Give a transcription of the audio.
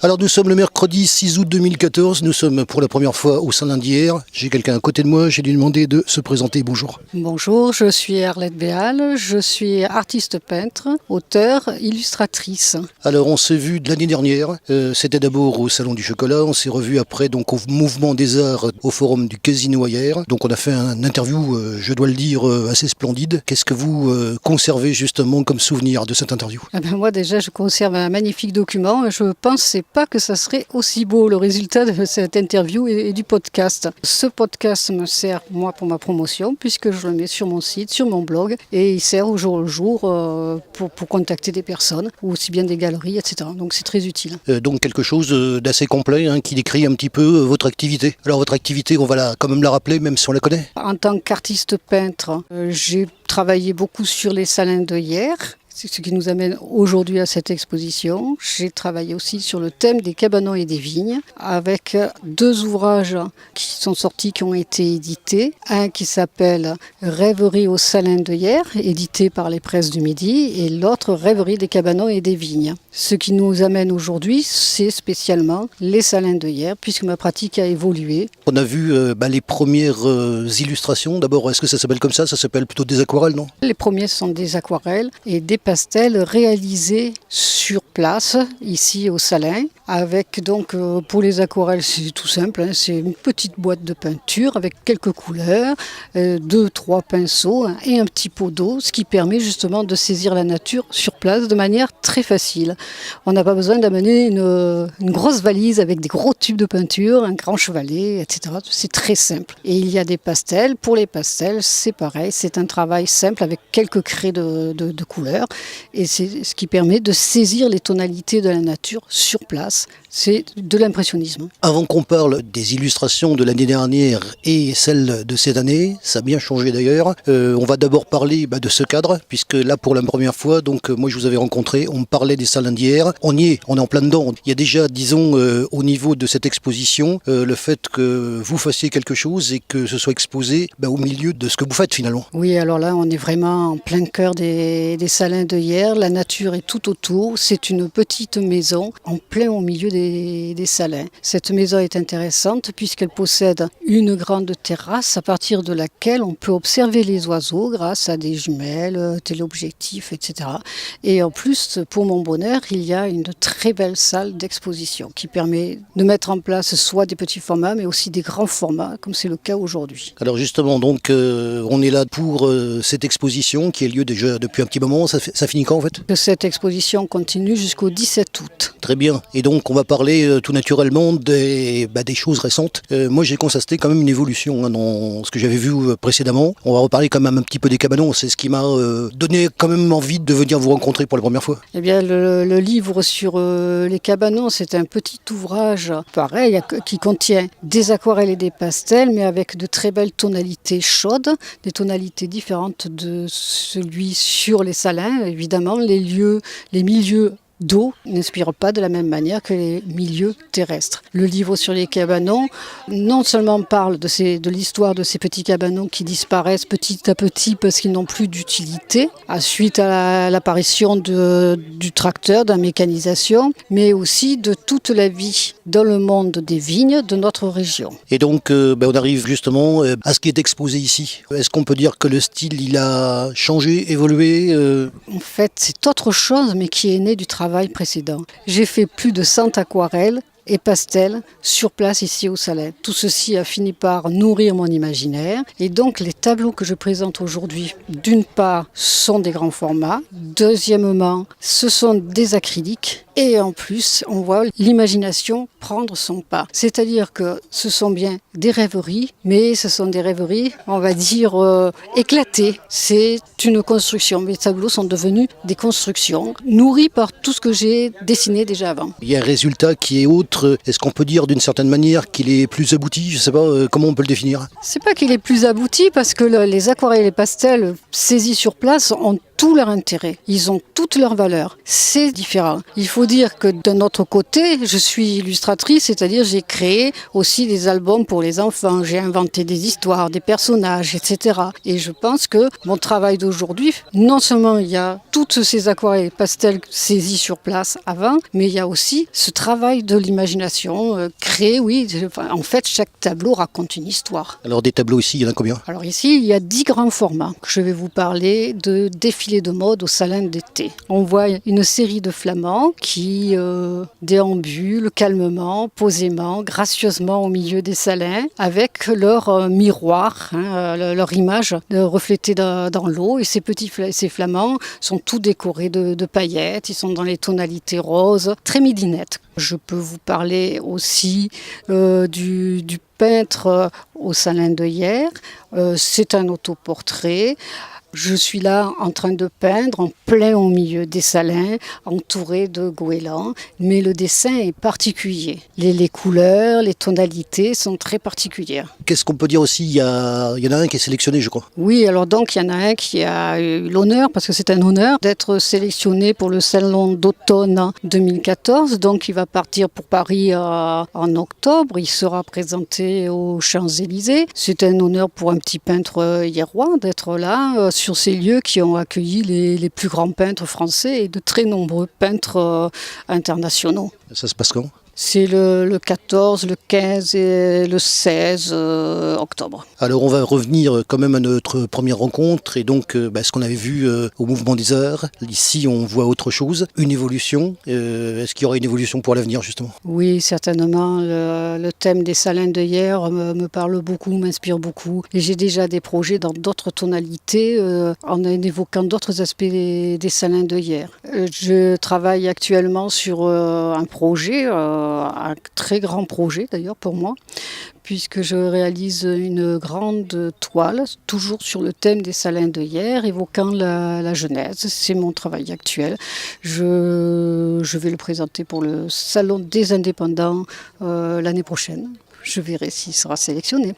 Alors nous sommes le mercredi 6 août 2014, nous sommes pour la première fois au Salin d'Hyères. J'ai quelqu'un à côté de moi, j'ai lui demandé de se présenter. Bonjour. Bonjour, je suis Arlette Béal, je suis artiste peintre, auteure, illustratrice. Alors on s'est vu de l'année dernière, c'était d'abord au Salon du Chocolat, on s'est revu après donc au Mouvement des Arts au Forum du Casino à Hyères. Donc on a fait un interview, je dois le dire, assez splendide. Qu'est-ce que vous conservez justement comme souvenir de cette interview? Moi déjà je conserve un magnifique document et je ne pensais pas que ça serait aussi beau le résultat de cette interview et du podcast. Ce podcast me sert moi pour ma promotion puisque je le mets sur mon site, sur mon blog et il sert au jour le jour pour contacter des personnes ou aussi bien des galeries, etc. Donc c'est très utile. Donc quelque chose d'assez complet qui décrit un petit peu votre activité. Alors votre activité, on va quand même la rappeler même si on la connaît. En tant qu'artiste peintre, j'ai travaillé beaucoup sur les salins de Hyères. C'est ce qui nous amène aujourd'hui à cette exposition. J'ai travaillé aussi sur le thème des cabanons et des vignes avec 2 ouvrages qui sont sortis, qui ont été édités. Un qui s'appelle Rêverie au salin de Hyères, édité par les presses du Midi, et l'autre Rêverie des cabanons et des vignes. Ce qui nous amène aujourd'hui, c'est spécialement les salins de Hyères, puisque ma pratique a évolué. On a vu les premières illustrations. D'abord, est-ce que ça s'appelle comme ça? Ça s'appelle plutôt des aquarelles, non? Les premiers sont des aquarelles et des pastels réalisés sur place, ici au Salin, avec donc pour les aquarelles c'est tout simple, c'est une petite boîte de peinture avec quelques couleurs, 2-3 pinceaux et un petit pot d'eau, ce qui permet justement de saisir la nature sur place de manière très facile. On n'a pas besoin d'amener une grosse valise avec des gros tubes de peinture, un grand chevalet, etc. C'est très simple. Et il y a des pastels. Pour les pastels, c'est pareil, c'est un travail simple avec quelques craies de couleurs. Et c'est ce qui permet de saisir les tonalités de la nature sur place. C'est de l'impressionnisme. Avant qu'on parle des illustrations de l'année dernière et celles de cette année, ça a bien changé d'ailleurs, on va d'abord parler de ce cadre, puisque là pour la première fois, donc moi je vous avais rencontré, on me parlait des salins d'Hyères, on y est, on est en plein dedans. Il y a déjà, disons, au niveau de cette exposition, le fait que vous fassiez quelque chose et que ce soit exposé au milieu de ce que vous faites finalement. Oui, alors là on est vraiment en plein cœur des salins de Hyères, la nature est tout autour, c'est une petite maison en plein au milieu des salins. Cette maison est intéressante puisqu'elle possède une grande terrasse à partir de laquelle on peut observer les oiseaux grâce à des jumelles, téléobjectifs, etc. Et en plus, pour mon bonheur, il y a une très belle salle d'exposition qui permet de mettre en place soit des petits formats mais aussi des grands formats comme c'est le cas aujourd'hui. Alors justement, donc on est là pour cette exposition qui a lieu déjà depuis un petit moment. Ça finit quand en fait? Cette exposition continue jusqu'au 17 août. Très bien. Et donc on va parler tout naturellement des choses récentes. Moi j'ai constaté quand même une évolution dans ce que j'avais vu précédemment. On va reparler quand même un petit peu des cabanons. C'est ce qui m'a donné quand même envie de venir vous rencontrer pour la première fois. Eh bien le livre sur les cabanons, c'est un petit ouvrage pareil qui contient des aquarelles et des pastels mais avec de très belles tonalités chaudes, des tonalités différentes de celui sur les salins. Évidemment, les milieux d'eau n'inspirent pas de la même manière que les milieux terrestres. Le livre sur les cabanons non seulement parle de l'histoire de ces petits cabanons qui disparaissent petit à petit parce qu'ils n'ont plus d'utilité suite à l'apparition du tracteur, de la mécanisation, mais aussi de toute la vie dans le monde des vignes de notre région. Et donc on arrive justement à ce qui est exposé ici. Est-ce qu'on peut dire que le style il a changé, évolué En fait, c'est autre chose mais qui est né du travail précédent. J'ai fait plus de 100 aquarelles et pastels sur place ici au Salin. Tout ceci a fini par nourrir mon imaginaire et donc les tableaux que je présente aujourd'hui, d'une part, sont des grands formats, deuxièmement, ce sont des acryliques et en plus, on voit l'imagination prendre son pas. C'est-à-dire que ce sont bien des rêveries, mais ce sont des rêveries, on va dire, éclatées. C'est une construction. Mes tableaux sont devenus des constructions nourries par tout ce que j'ai dessiné déjà avant. Il y a un résultat qui est autre. Est-ce qu'on peut dire d'une certaine manière qu'il est plus abouti? Je ne sais pas, comment on peut le définir? C'est pas qu'il est plus abouti parce que les aquarelles et les pastels saisis sur place ont tout leur intérêt, ils ont toutes leurs valeurs. C'est différent. Il faut dire que d'un autre côté, je suis illustratrice, c'est-à-dire j'ai créé aussi des albums pour les enfants, j'ai inventé des histoires, des personnages, etc. Et je pense que mon travail d'aujourd'hui, non seulement il y a toutes ces aquarelles et pastels saisis sur place avant, mais il y a aussi ce travail de l'imagination créé, oui. En fait, chaque tableau raconte une histoire. Alors des tableaux ici, il y en a combien? Alors ici, il y a 10 grands formats. Je vais vous parler de défilés de mode au salon d'été. On voit une série de flamands qui déambulent calmement, posément, gracieusement au milieu des salins, avec leur miroir, leur image reflétée dans l'eau. Et ces flamands sont tous décorés de paillettes, ils sont dans les tonalités roses, très midinettes. Je peux vous parler aussi du peintre au salin de Hyères. C'est un autoportrait. Je suis là en train de peindre en plein au milieu des salins, entouré de goélands, mais le dessin est particulier. Les couleurs, les tonalités sont très particulières. Qu'est-ce qu'on peut dire aussi? Il y en a un qui est sélectionné, je crois. Oui, alors donc il y en a un qui a eu l'honneur, parce que c'est un honneur, d'être sélectionné pour le salon d'automne 2014. Donc il va partir pour Paris en octobre. Il sera présenté aux Champs-Élysées. C'est un honneur pour un petit peintre hyérois d'être là, sur ces lieux qui ont accueilli les plus grands peintres français et de très nombreux peintres internationaux. Ça se passe quand? C'est le 14, le 15 et le 16 octobre. Alors on va revenir quand même à notre première rencontre et donc ce qu'on avait vu au Mouvement des Arts. Ici on voit autre chose, une évolution. Est-ce qu'il y aura une évolution pour l'avenir justement? Oui, certainement. Le thème des salins de Hyères me parle beaucoup, m'inspire beaucoup. Et j'ai déjà des projets dans d'autres tonalités en évoquant d'autres aspects des salins de Hyères. Je travaille actuellement sur un projet, un très grand projet d'ailleurs pour moi, puisque je réalise une grande toile, toujours sur le thème des salins de Hyères, évoquant la Genèse. C'est mon travail actuel. Je vais le présenter pour le Salon des Indépendants l'année prochaine. Je verrai s'il sera sélectionné.